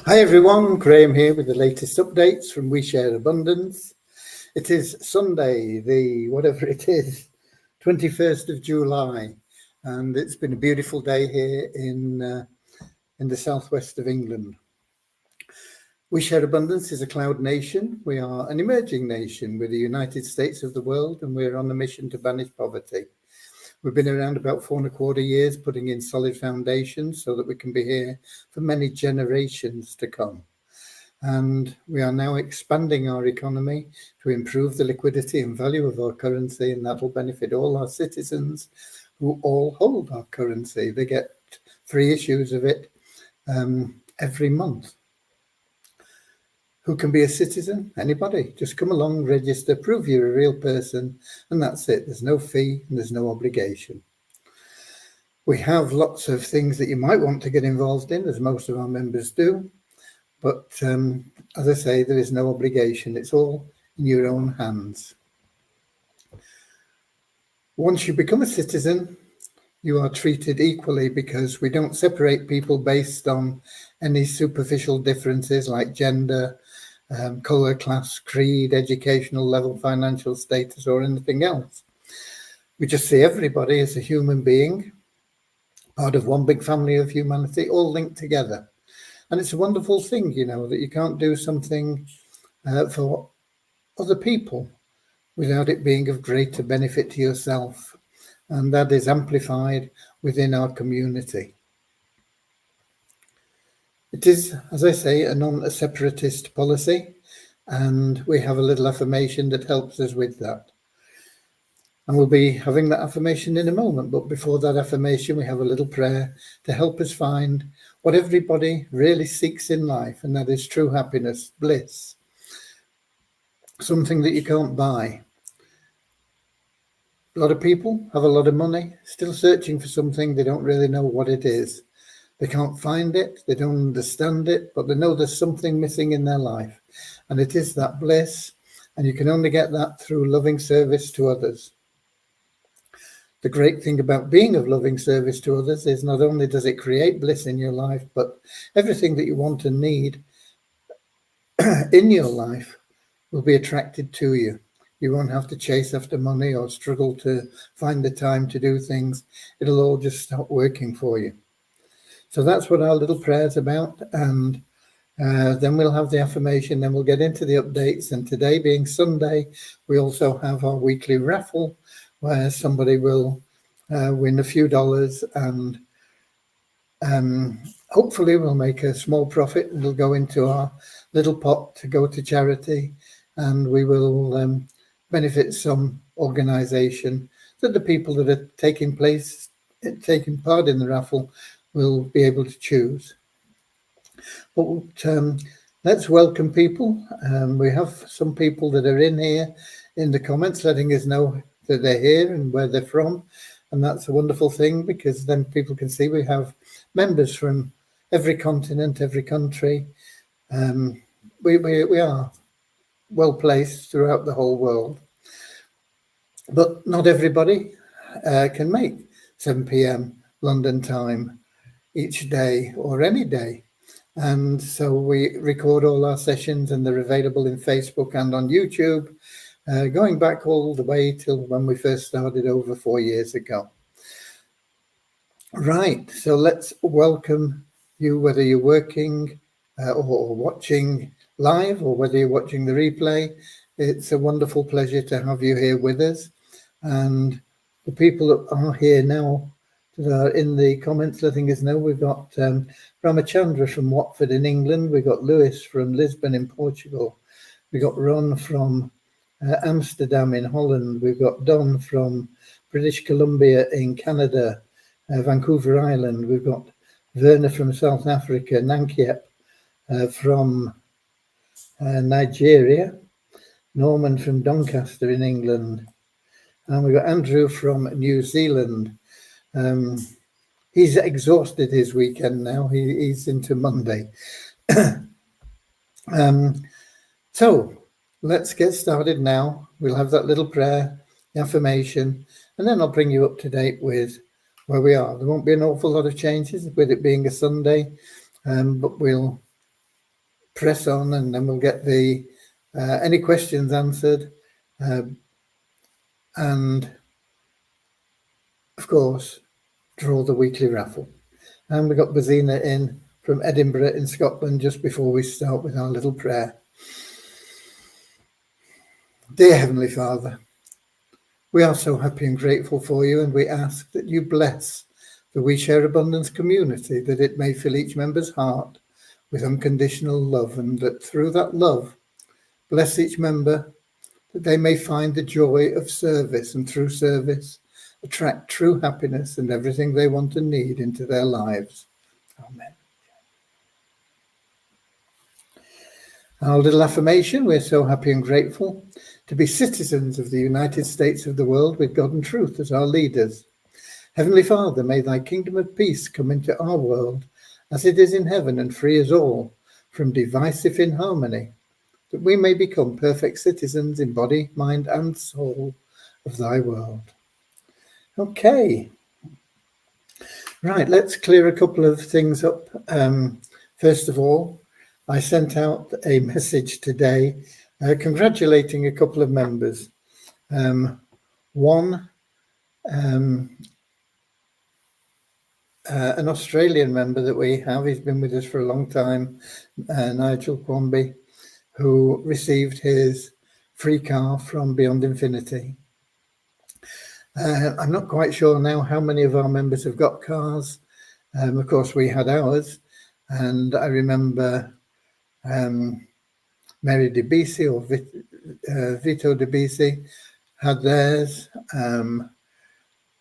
Hi everyone, Graham here with the latest updates from We Share Abundance. It is Sunday, whatever it is, 21st of July, and it's been a beautiful day here in the southwest of England. We Share Abundance is a cloud nation. We are an emerging nation. We're the United States of the world, and we're on a mission to banish poverty. We've been around about 4.25 years, putting in solid foundations so that we can be here for many generations to come. And we are now expanding our economy to improve the liquidity and value of our currency, and that will benefit all our citizens who all hold our currency. They get free issues of it every month. Who can be a citizen? Anybody. Just come along, register, prove you're a real person, and that's it. There's no fee and there's no obligation. We have lots of things that you might want to get involved in, as most of our members do. But as I say, there is no obligation. It's all in your own hands. Once you become a citizen, you are treated equally because we don't separate people based on any superficial differences like gender, colour, class, creed, educational level, financial status, or anything else. We just see everybody as a human being, part of one big family of humanity, all linked together. And it's a wonderful thing, that you can't do something for other people without it being of greater benefit to yourself. And that is amplified within our community. It is, as I say, a non-separatist policy, and we have a little affirmation that helps us with that. And we'll be having that affirmation in a moment, but before that affirmation, we have a little prayer to help us find what everybody really seeks in life, and that is true happiness, bliss, something that you can't buy. A lot of people have a lot of money, still searching for something. They don't really know what it is. They can't find it, they don't understand it, but they know there's something missing in their life. And it is that bliss, and you can only get that through loving service to others. The great thing about being of loving service to others is not only does it create bliss in your life, but everything that you want and need in your life will be attracted to you. You won't have to chase after money or struggle to find the time to do things. It'll all just start working for you. So that's what our little prayer is about. And then we'll have the affirmation, then we'll get into the updates. And today being Sunday, we also have our weekly raffle where somebody will win a few dollars, and hopefully we'll make a small profit. It'll go into our little pot to go to charity, and we will benefit some organization that the people that are taking part in the raffle will be able to choose. But let's welcome people. We have some people that are in here in the comments letting us know that they're here and where they're from. And that's a wonderful thing, because then people can see we have members from every continent, every country. We are well placed throughout the whole world. But not everybody can make 7 p.m. London time each day or any day. And so we record all our sessions, and they're available in Facebook and on YouTube, going back all the way till when we first started over 4 years ago. Right, so let's welcome you, whether you're working or watching live, or whether you're watching the replay. It's a wonderful pleasure to have you here with us. And the people that are here now that are in the comments letting us know, we've got Ramachandra from Watford in England, we've got Lewis from Lisbon in Portugal, we've got Ron from Amsterdam in Holland, we've got Don from British Columbia in Canada, Vancouver Island, we've got Werner from South Africa, Nankiep from Nigeria, Norman from Doncaster in England, and we've got Andrew from New Zealand. He's exhausted his weekend now. He's into Monday. So let's get started now. We'll have that little prayer, the affirmation, and then I'll bring you up to date with where we are. There won't be an awful lot of changes with it being a Sunday, but we'll press on, and then we'll get the any questions answered, and of course draw the weekly raffle. And we got Bazina in from Edinburgh in Scotland just before we start with our little prayer. Dear Heavenly Father, we are so happy and grateful for you, and we ask that you bless the We Share Abundance community, that it may fill each member's heart with unconditional love, and that through that love, bless each member, that they may find the joy of service, and through service, attract true happiness and everything they want and need into their lives. Amen. Our little affirmation: we're so happy and grateful to be citizens of the United States of the world, with God and truth as our leaders. Heavenly Father, may thy kingdom of peace come into our world as it is in heaven, and free us all from divisive inharmony, that we may become perfect citizens in body, mind and soul of thy world. Okay. Right, let's clear a couple of things up. First of all, I sent out a message today congratulating a couple of members. One, an Australian member that we have, he's been with us for a long time, Nigel Quamby, who received his free car from Beyond Infinity. I'm not quite sure now how many of our members have got cars. Of course, we had ours, and I remember Mary DeBisi or Vito DeBisi had theirs.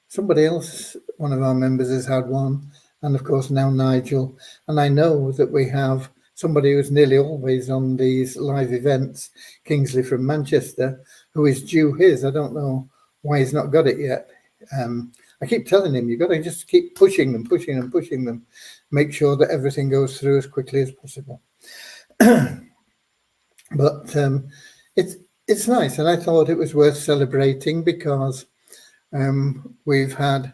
Somebody else, one of our members, has had one, and of course now Nigel. And I know that we have somebody who's nearly always on these live events, Kingsley from Manchester, who is due his. I don't know why he's not got it yet. I keep telling him, you've got to just keep pushing them, make sure that everything goes through as quickly as possible. But it's nice, and I thought it was worth celebrating because we've had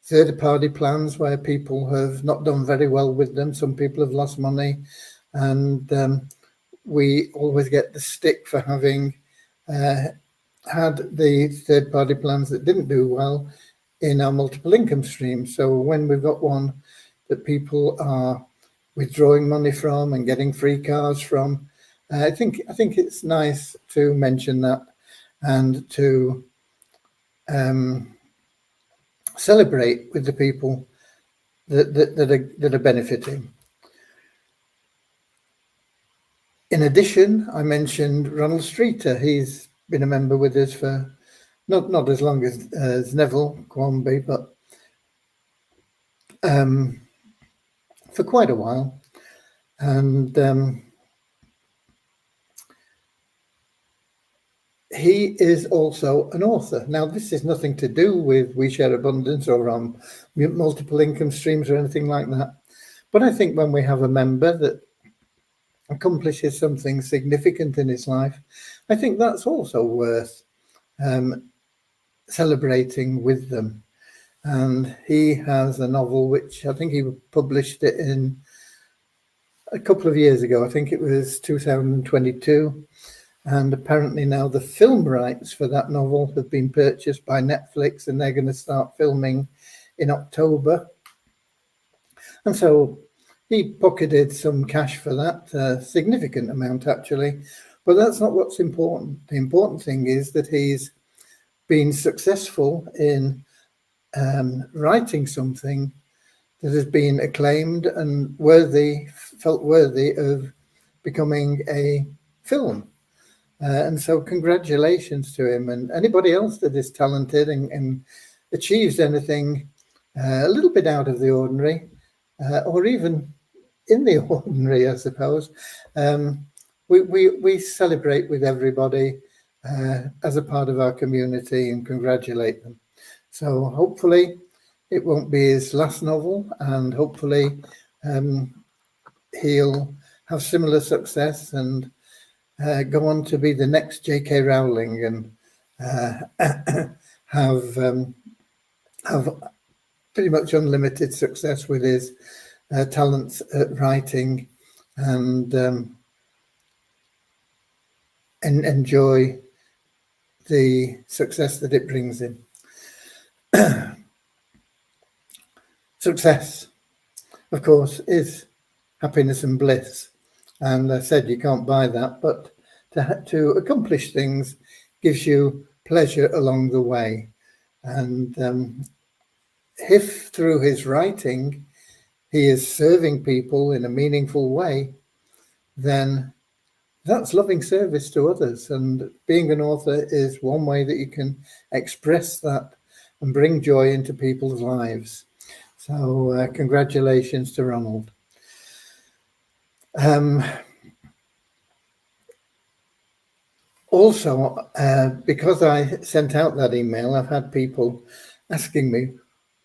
third-party plans where people have not done very well with them. Some people have lost money, and we always get the stick for having had the third-party plans that didn't do well in our multiple income stream. So when we've got one that people are withdrawing money from and getting free cars from, I think it's nice to mention that and to celebrate with the people that are benefiting. In addition, I mentioned Ronald Streeter. He's been a member with us for not as long as Neville Quamby, but for quite a while. And he is also an author. Now, this is nothing to do with We Share Abundance or multiple income streams or anything like that. But I think when we have a member that accomplishes something significant in his life, I think that's also worth celebrating with them. And he has a novel which I think he published it in a couple of years ago. I think it was 2022. And apparently now the film rights for that novel have been purchased by Netflix, and they're going to start filming in October. And so he pocketed some cash for that, a significant amount actually. But that's not what's important. The important thing is that he's been successful in writing something that has been acclaimed and felt worthy of becoming a film. And so congratulations to him, and anybody else that is talented and achieves anything a little bit out of the ordinary, or even in the ordinary, I suppose. We celebrate with everybody as a part of our community and congratulate them. So hopefully it won't be his last novel, and hopefully he'll have similar success and go on to be the next J.K. Rowling and have pretty much unlimited success with his talents at writing and and enjoy the success that it brings in. Success, of course, is happiness and bliss. And I said you can't buy that, but to accomplish things gives you pleasure along the way. And if through his writing he is serving people in a meaningful way, then that's loving service to others. And being an author is one way that you can express that and bring joy into people's lives. So congratulations to Ronald. Also, because I sent out that email, I've had people asking me,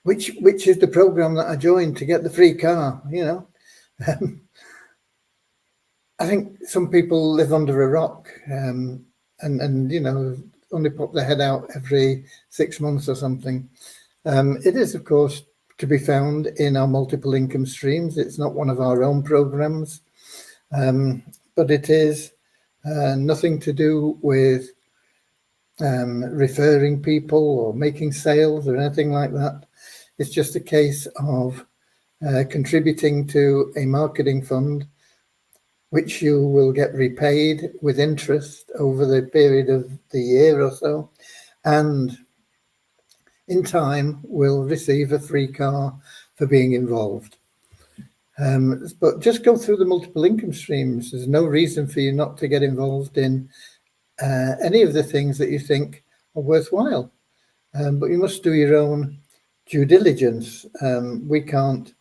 which is the program that I joined to get the free car, you know. I think some people live under a rock and you know, only pop their head out every 6 months or something. It is, of course, to be found in our multiple income streams. It's not one of our own programs, but it is nothing to do with referring people or making sales or anything like that. It's just a case of contributing to a marketing fund, which you will get repaid with interest over the period of the year or so, and in time will receive a free car for being involved. But just go through the multiple income streams. There's no reason for you not to get involved in any of the things that you think are worthwhile. But you must do your own due diligence. We can't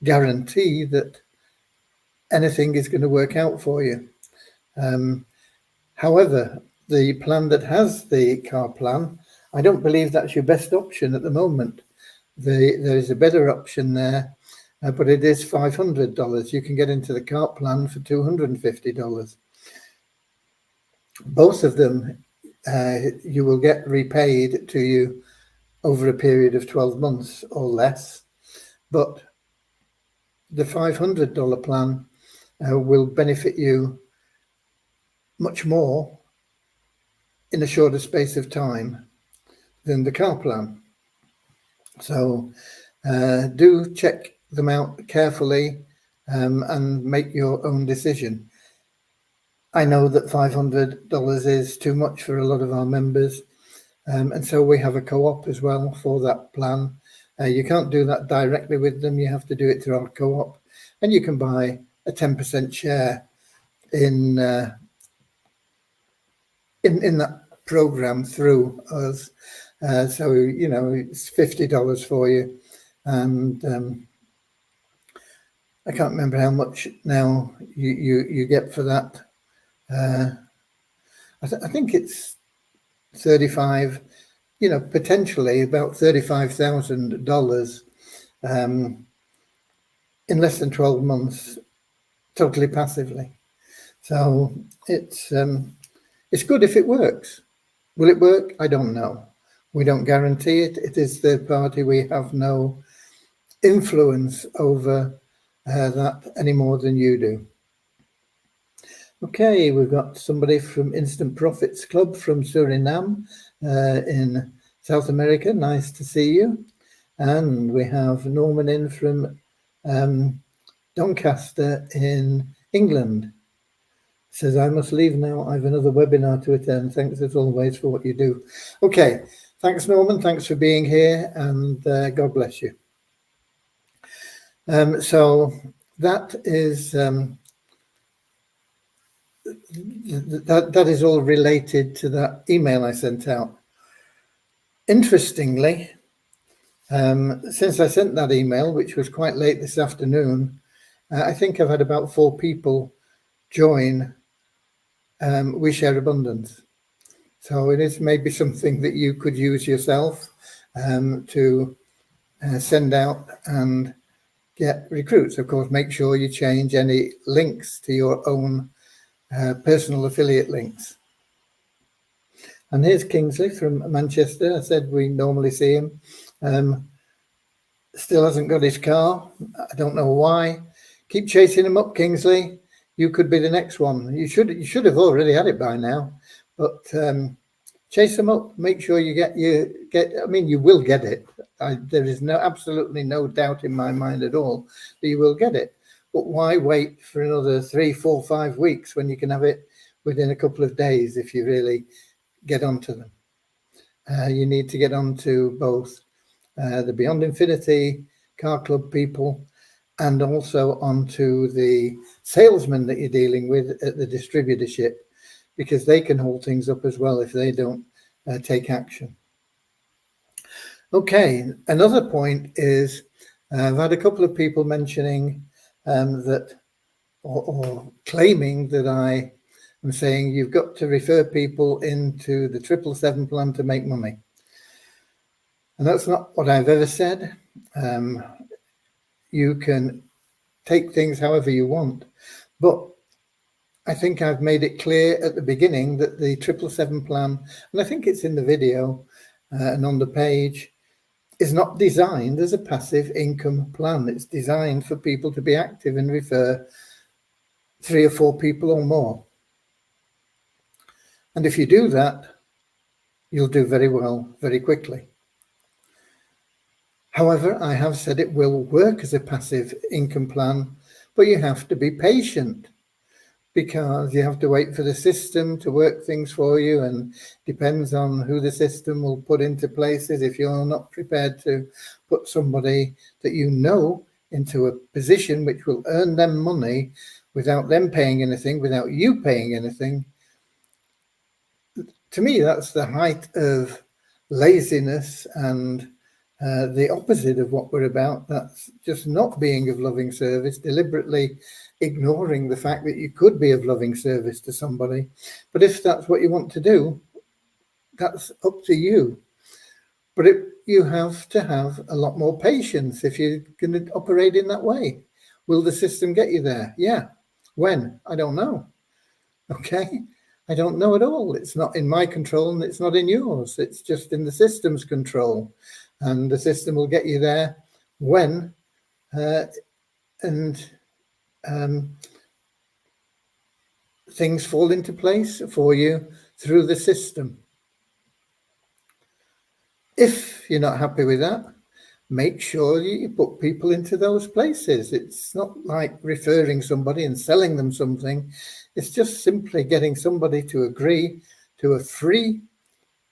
guarantee that anything is going to work out for you. However, the plan that has the car plan, I don't believe that's your best option at the moment. There is a better option there, but it is $500. You can get into the car plan for $250. Both of them, you will get repaid to you over a period of 12 months or less. But the $500 plan will benefit you much more in a shorter space of time than the car plan. So do check them out carefully and make your own decision. I know that $500 is too much for a lot of our members, and so we have a co-op as well for that plan. You can't do that directly with them. You have to do it through our co-op, and you can buy a 10% share in that program through us. So, you know, it's $50 for you. And I can't remember how much now you get for that. I think it's 35, you know, potentially about $35,000 in less than 12 months, totally passively. So it's good if it works. Will it work? I don't know. We don't guarantee it. It is third party. We have no influence over that any more than you do. Okay, we've got somebody from Instant Profits Club from Suriname in South America. Nice to see you. And we have Norman in from Doncaster in England. Says, I must leave now. I have another webinar to attend. Thanks as always for what you do. Okay, thanks, Norman. Thanks for being here, and God bless you. So that is that is all related to that email I sent out. Interestingly, since I sent that email, which was quite late this afternoon, I think I've had about 4 people join We Share Abundance. So it is maybe something that you could use yourself to send out and get recruits. Of course, make sure you change any links to your own personal affiliate links. And here's Kingsley from Manchester. I said we normally see him. Still hasn't got his car. I don't know why. Keep chasing him up, Kingsley. you could be the next one. You should have already had it by now, but chase them up. Make sure you get. I mean, you will get it. There is absolutely no doubt in my mind at all that you will get it. But why wait for another 3, 4, 5 weeks when you can have it within a couple of days if you really get onto them? You need to get onto both the Beyond Infinity Car Club people and also onto the salesmen that you're dealing with at the distributorship, because they can hold things up as well if they don't take action. Okay, another point is I've had a couple of people mentioning that or claiming that I am saying you've got to refer people into the 777 plan to make money. And that's not what I've ever said. You can take things however you want, but I think I've made it clear at the beginning that the 777 plan, and I think it's in the video and on the page, is not designed as a passive income plan. It's designed for people to be active and refer 3 or 4 people or more. And if you do that, you'll do very well very quickly. However, I have said it will work as a passive income plan, but you have to be patient, because you have to wait for the system to work things for you, and depends on who the system will put into places. If you're not prepared to put somebody that you know into a position which will earn them money without them paying anything, without you paying anything, to me, that's the height of laziness and the opposite of what we're about. That's just not being of loving service, deliberately ignoring the fact that you could be of loving service to somebody. But if that's what you want to do, that's up to you. But you have to have a lot more patience if you're going to operate in that way. Will the system get you there? Yeah. When? I don't know. Okay. I don't know at all. It's not in my control and it's not in yours. It's just in the system's control. And the system will get you there when things fall into place for you through the system. If you're not happy with that, make sure you put people into those places. It's not like referring somebody and selling them something. It's just simply getting somebody to agree to a free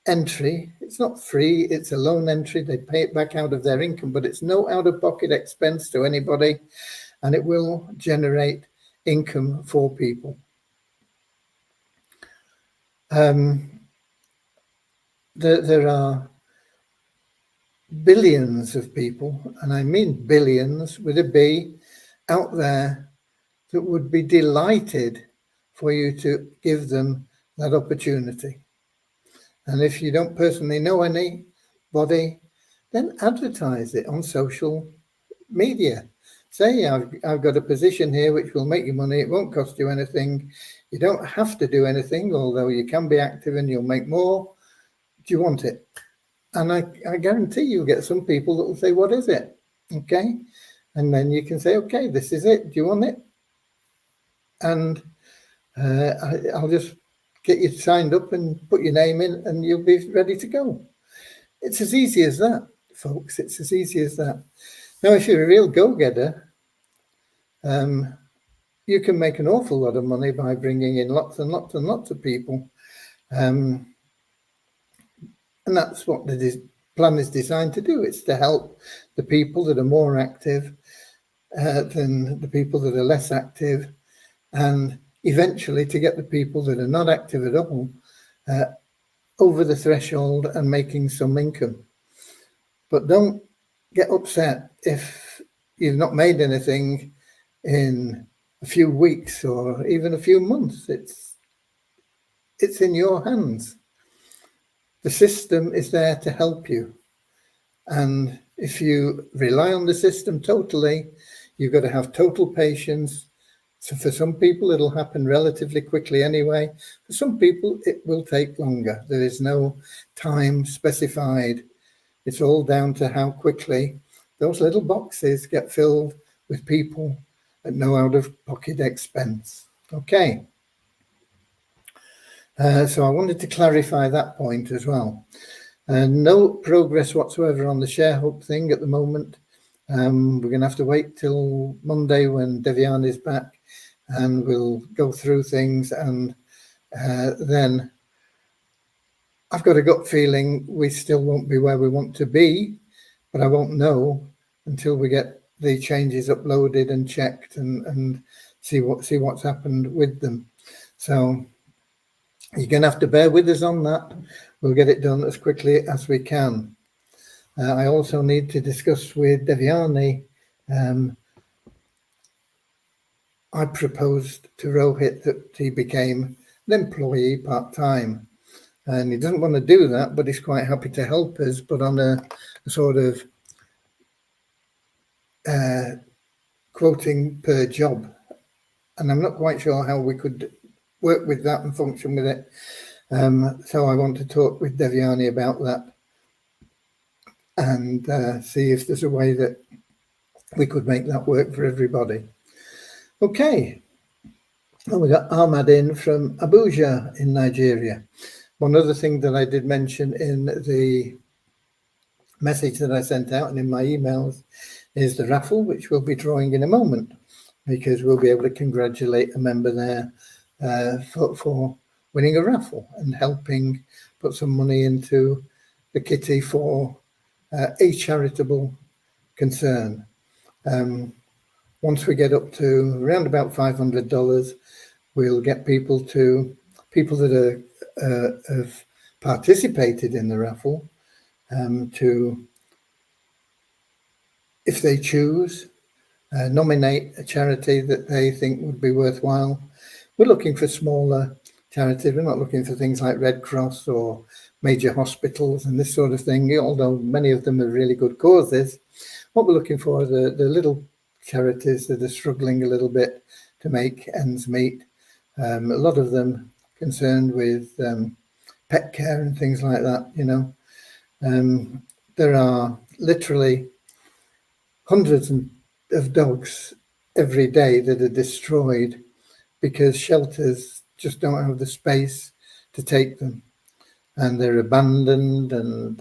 entry. It's not free, it's a loan entry. They pay it back out of their income, but it's no out-of-pocket expense to anybody, and it will generate income for people. There are billions of people, and I mean billions with a B, out there that would be delighted for you to give them that opportunity. And if you don't personally know anybody, then advertise it on social media. Say, I've got a position here which will make you money. It won't cost you anything. You don't have to do anything, although you can be active and you'll make more. Do you want it? And I guarantee you'll get some people that will say, what is it? Okay. And then you can say, okay, this is it. Do you want it? And I'll just get you signed up and put your name in and you'll be ready to go. It's as easy as that, folks. It's as easy as that. Now, if you're a real go-getter, you can make an awful lot of money by bringing in lots and lots and lots of people. And that's what the plan is designed to do. It's to help the people that are more active than the people that are less active, and eventually to get the people that are not active at all over the threshold and making some income. But don't get upset if you've not made anything in a few weeks or even a few months. It's in your hands. The system is there to help you. And if you rely on the system totally, you've got to have total patience. So for some people, it'll happen relatively quickly anyway. For some people, it will take longer. There is no time specified. It's all down to how quickly those little boxes get filled with people at no out-of-pocket expense. Okay. So I wanted to clarify that point as well. No progress whatsoever on the ShareHub thing at the moment. We're going to have to wait till Monday when Devian is back, and we'll go through things, and then I've got a gut feeling we still won't be where we want to be, but I won't know until we get the changes uploaded and checked and see what's happened with them. So you're going to have to bear with us on that. We'll get it done as quickly as we can. I also need to discuss with Deviani. I proposed to Rohit that he became an employee part-time. And he doesn't want to do that, but he's quite happy to help us, but on a sort of quoting per job. And I'm not quite sure how we could work with that and function with it. So I want to talk with Deviani about that and see if there's a way that we could make that work for everybody. Okay. Well, we got Ahmad in from Abuja in Nigeria. One other thing that I did mention in the message that I sent out and in my emails is the raffle, which we'll be drawing in a moment, because we'll be able to congratulate a member there for winning a raffle and helping put some money into the kitty for a charitable concern. Once we get up to around about $500, we'll get people that have participated in the raffle to, if they choose, nominate a charity that they think would be worthwhile. We're looking for smaller charities. We're not looking for things like Red Cross or major hospitals and this sort of thing, although many of them are really good causes. What we're looking for are the little charities that are struggling a little bit to make ends meet. A lot of them concerned with pet care and things like that, There are literally hundreds of dogs every day that are destroyed because shelters just don't have the space to take them, and they're abandoned, and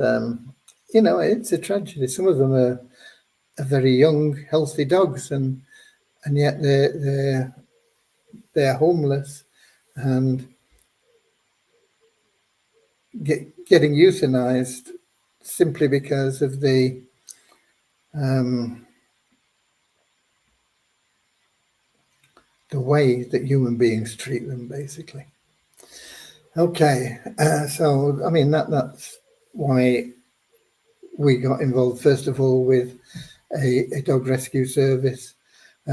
it's a tragedy. Some of them are very young, healthy dogs, and yet they're homeless and getting euthanized simply because of the way that human beings treat them, basically. Okay, so I mean that's why we got involved first of all with a dog rescue service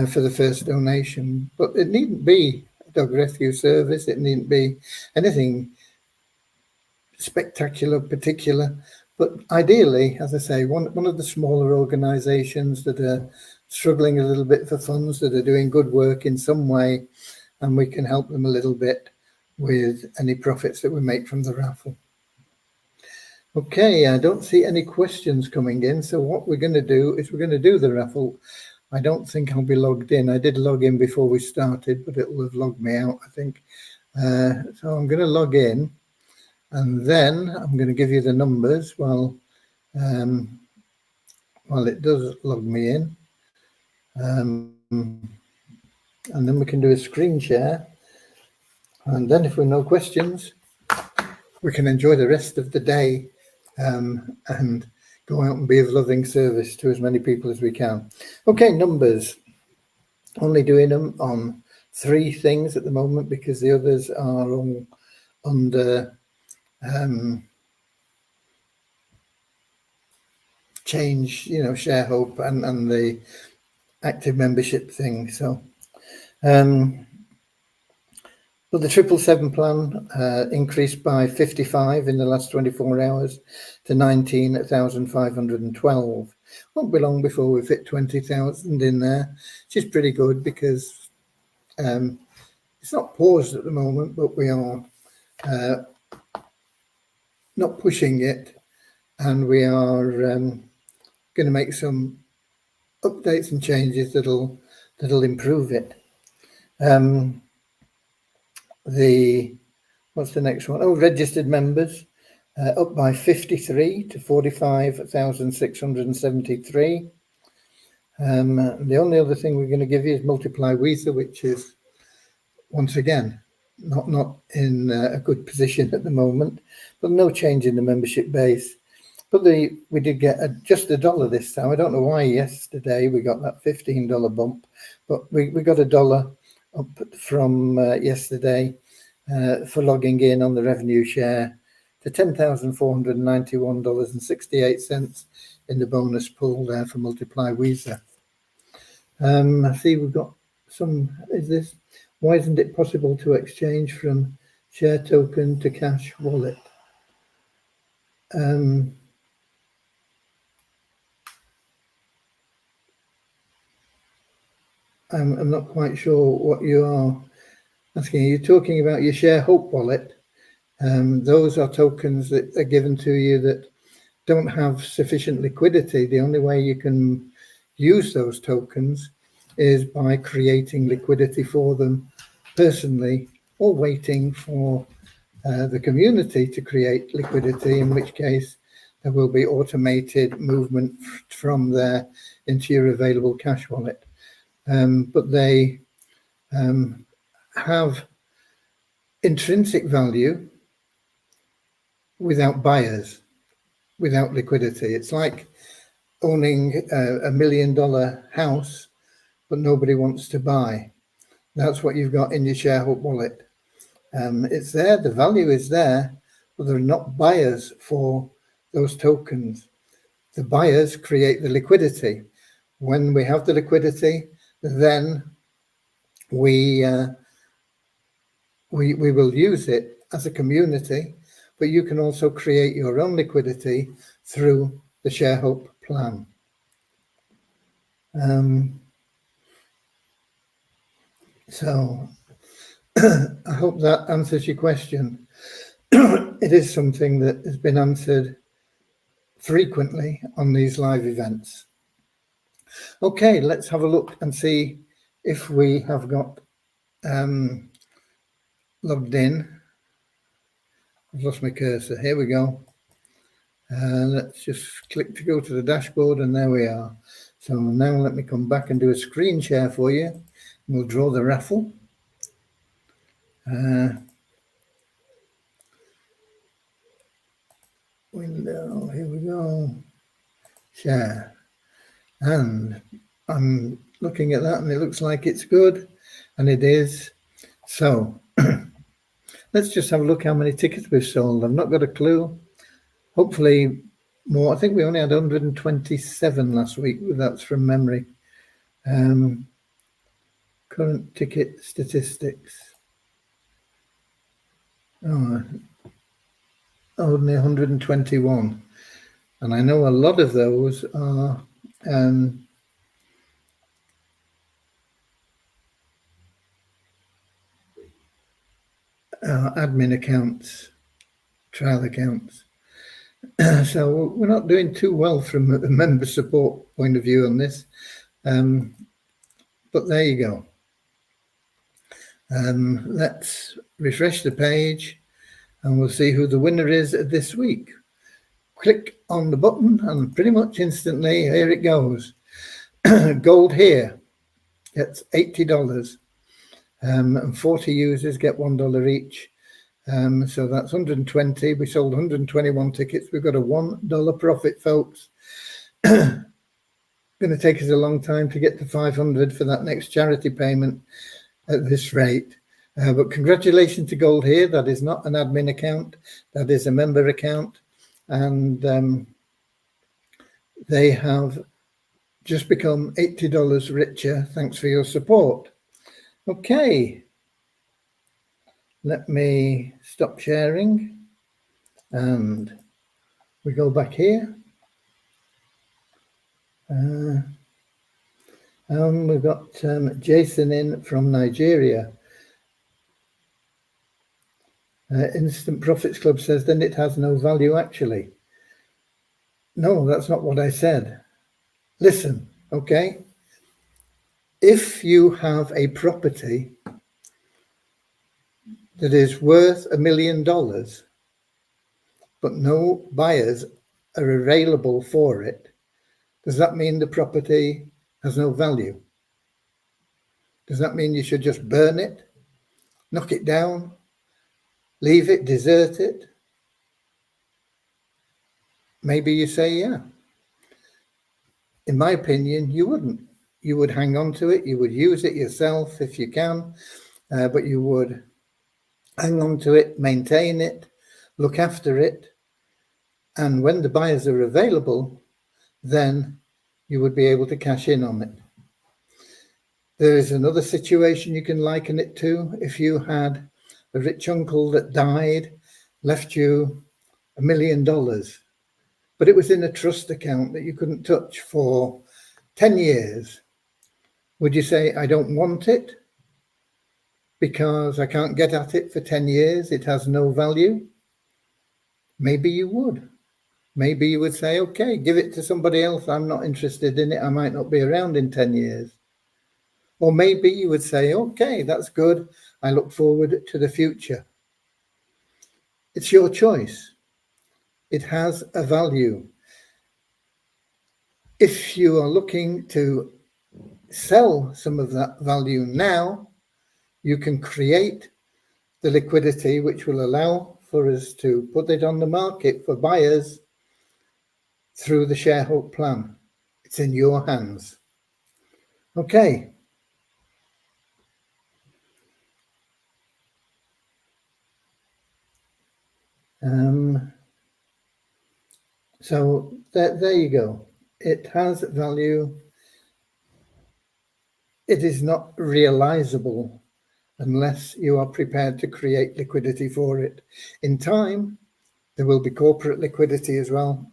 for the first donation, but it needn't be a dog rescue service. It needn't be anything spectacular, particular, but ideally, as I say, one of the smaller organisations that are struggling a little bit for funds, that are doing good work in some way, and we can help them a little bit with any profits that we make from the raffle. Okay, I don't see any questions coming in, so what we're going to do is we're going to do the raffle. I don't think I'll be logged in. I did log in before we started, but it will have logged me out, I think. So I'm going to log in, and then I'm going to give you the numbers while it does log me in. And then we can do a screen share. And then if there are no questions, we can enjoy the rest of the day and go out and be of loving service to as many people as we can. Okay, numbers. Only doing them on 3 things at the moment because the others are all under change, Share Hope and the active membership thing. So, but the 777 plan increased by 55 in the last 24 hours to 19,512. Won't be long before we've hit 20,000 in there, which is pretty good because it's not paused at the moment, but we are not pushing it, and we are going to make some updates and changes that'll improve it. what's the next one? Oh, registered members up by 53 to 45,673. The only other thing we're going to give you is Multiply Visa, which is once again not in a good position at the moment, but no change in the membership base. But we did get just $1 this time. I don't know why yesterday we got that $15 bump, but we got $1 up from yesterday for logging in on the revenue share to $10,491.68 in the bonus pool there for Multiply Visa. I see we've got some, why isn't it possible to exchange from share token to cash wallet? I'm not quite sure what you are asking. You're talking about your Share Hope wallet. Those are tokens that are given to you that don't have sufficient liquidity. The only way you can use those tokens is by creating liquidity for them personally, or waiting for the community to create liquidity, in which case there will be automated movement from there into your available cash wallet. But they have intrinsic value without buyers, without liquidity. It's like owning a $1 million house, but nobody wants to buy. That's what you've got in your ShareHope wallet. It's there, the value is there, but there are not buyers for those tokens. The buyers create the liquidity. When we have the liquidity, then we will use it as a community, but you can also create your own liquidity through the ShareHope plan. So I hope that answers your question. It is something that has been answered frequently on these live events. Okay, let's have a look and see if we have got logged in. I've lost my cursor. Here we go. Let's just click to go to the dashboard, and there we are. So now let me come back and do a screen share for you. We'll draw the raffle. Window, here we go. Share. And I'm looking at that, and it looks like it's good, and it is. So let's just have a look how many tickets we've sold. I've not got a clue. Hopefully more. I think we only had 127 last week. That's from memory. Current ticket statistics. Oh, only 121. And I know a lot of those are admin accounts, trial accounts. So we're not doing too well from a member support point of view on this. But there you go. Let's refresh the page, and we'll see who the winner is this week. Click on the button, and pretty much instantly, here it goes. Gold here gets $80, and 40 users get $1 each. So that's 120. We sold 121 tickets. We've got a $1 profit, folks. Going to take us a long time to get to 500 for that next charity payment at this rate. But congratulations to Gold here. That is not an admin account. That is a member account. And they have just become $80 richer. Thanks for your support. Okay. Let me stop sharing. And we go back here. We've got Jason in from Nigeria. Instant Profits Club says, then it has no value actually. No, that's not what I said. Listen, okay? If you have a property that is worth $1 million, but no buyers are available for it, does that mean the property has no value? Does that mean you should just burn it, knock it down, leave it, desert it? Maybe you say, yeah. In my opinion, you wouldn't. You would hang on to it. You would use it yourself if you can, but you would hang on to it, maintain it, look after it. And when the buyers are available, then you would be able to cash in on it. There is another situation you can liken it to. If you had a rich uncle that died, left you $1 million, but it was in a trust account that you couldn't touch for 10 years, would you say, I don't want it because I can't get at it for 10 years, it has no value? Maybe you would. Maybe you would say, okay, give it to somebody else. I'm not interested in it. I might not be around in 10 years. Or maybe you would say, okay, that's good. I look forward to the future. It's your choice. It has a value. If you are looking to sell some of that value now, you can create the liquidity which will allow for us to put it on the market for buyers through the shareholder plan. It's in your hands. Okay. So there you go. It has value. It is not realizable unless you are prepared to create liquidity for it. In time, there will be corporate liquidity as well.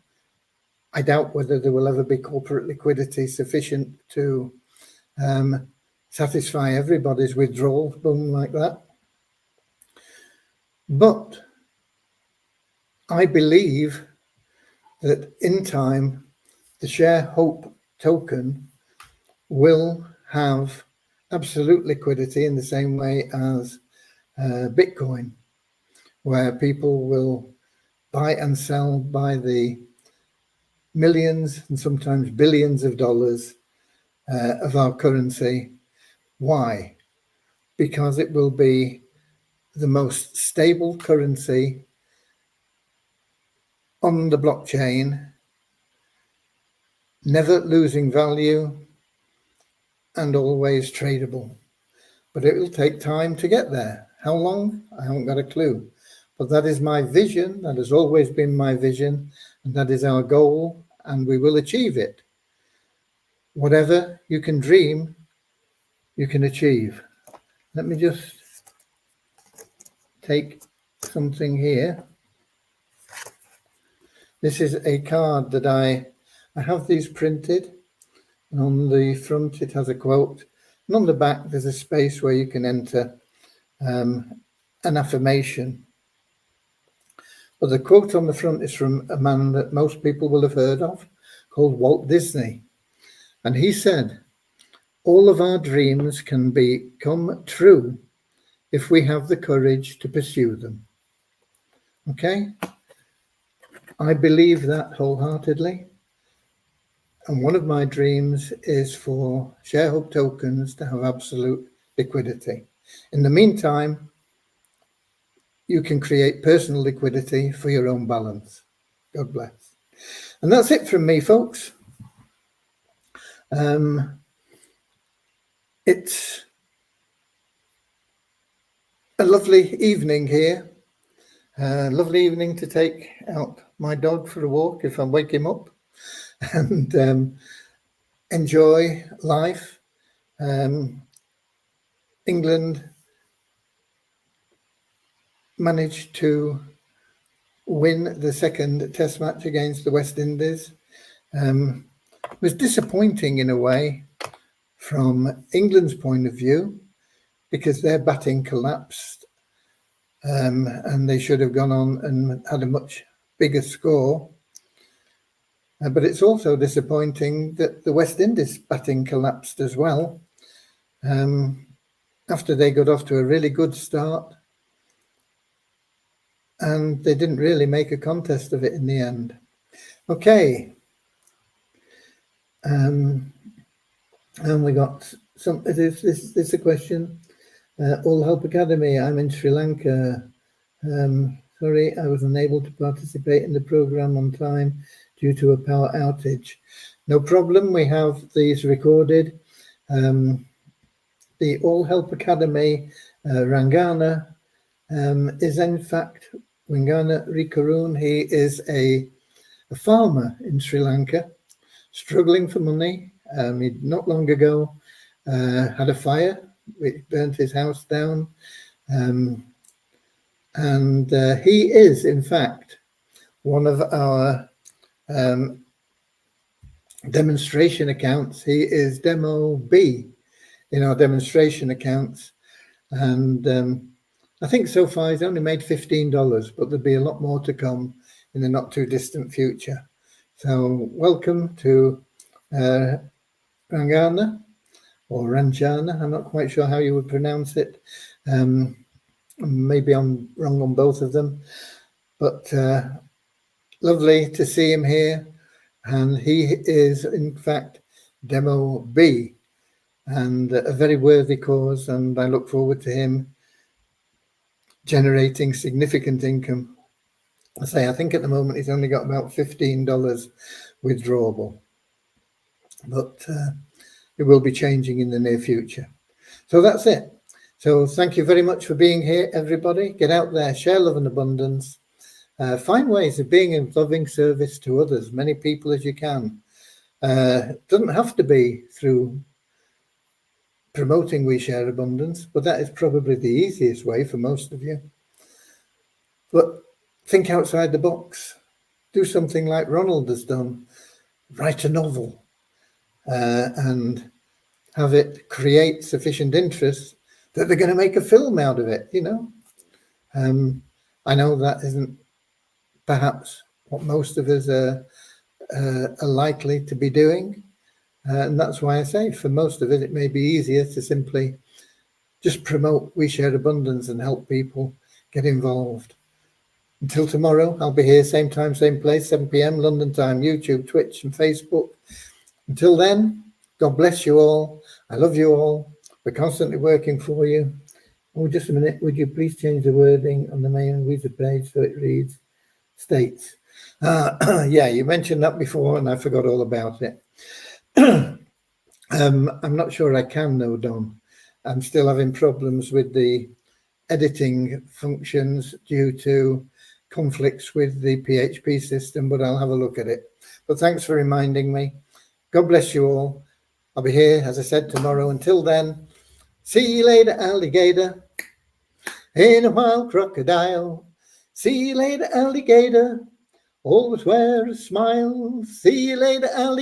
I doubt whether there will ever be corporate liquidity sufficient to satisfy everybody's withdrawal boom like that. But I believe that in time, the share hope token will have absolute liquidity in the same way as Bitcoin, where people will buy and sell by the millions and sometimes billions of dollars of our currency. Why? Because it will be the most stable currency on the blockchain, never losing value and always tradable. But it will take time to get there. How long? I haven't got a clue. But that is my vision. That has always been my vision. And that is our goal. And we will achieve it. Whatever you can dream, you can achieve. Let me just take something here. This is a card that I have these printed. And on the front, it has a quote. And on the back, there's a space where you can enter an affirmation. But the quote on the front is from a man that most people will have heard of, called Walt Disney. And he said, all of our dreams can become true if we have the courage to pursue them. Okay? I believe that wholeheartedly. And one of my dreams is for ShareHub tokens to have absolute liquidity. In the meantime, you can create personal liquidity for your own balance. God bless. And that's it from me, folks. It's a lovely evening here. Lovely evening to take out my dog for a walk if I wake him up and enjoy life. England managed to win the second test match against the West Indies. It was disappointing in a way from England's point of view because their batting collapsed and they should have gone on and had a much bigger score. But it's also disappointing that the West Indies batting collapsed as well after they got off to a really good start. and they didn't really make a contest of it in the end. Okay. And we got some, this is a question. All Help Academy, I'm in Sri Lanka. Sorry, I was unable to participate in the program on time due to a power outage. No problem, we have these recorded. The All Help Academy Rangana is in fact Rangana Rikaroon. He is a farmer in Sri Lanka, struggling for money. He not long ago had a fire, which burnt his house down. And he is, in fact, one of our demonstration accounts. He is Demo B in our demonstration accounts. And I think so far he's only made $15, but there'll be a lot more to come in the not too distant future. So welcome to Rangana or Ranjana. I'm not quite sure how you would pronounce it. Maybe I'm wrong on both of them, but lovely to see him here. And he is, in fact, Demo B, and a very worthy cause. And I look forward to him generating significant income. I think at the moment he's only got about $15 withdrawable, but it will be changing in the near future. So that's it. So thank you very much for being here, everybody. Get out there, share love and abundance. Find ways of being in loving service to others, many people as you can. It doesn't have to be through promoting We Share Abundance, but that is probably the easiest way for most of you. But think outside the box. Do something like Ronald has done. Write a novel and have it create sufficient interest that they're going to make a film out of it, you know. I know that isn't perhaps what most of us are likely to be doing. And that's why I say for most of it may be easier to simply just promote We Share Abundance and help people get involved. Until tomorrow, I'll be here, same time, same place, 7 p.m. London time, YouTube, Twitch and Facebook. Until then, God bless you all. I love you all. We're constantly working for you. Oh, just a minute. Would you please change the wording on the main Wizard page so it reads states? Yeah, you mentioned that before and I forgot all about it. I'm not sure I can though, Don. I'm still having problems with the editing functions due to conflicts with the PHP system, but I'll have a look at it. But thanks for reminding me. God bless you all. I'll be here, as I said, tomorrow. Until then, see you later, alligator. In a wild crocodile. See you later, alligator. Always wear a smile. See you later, alligator.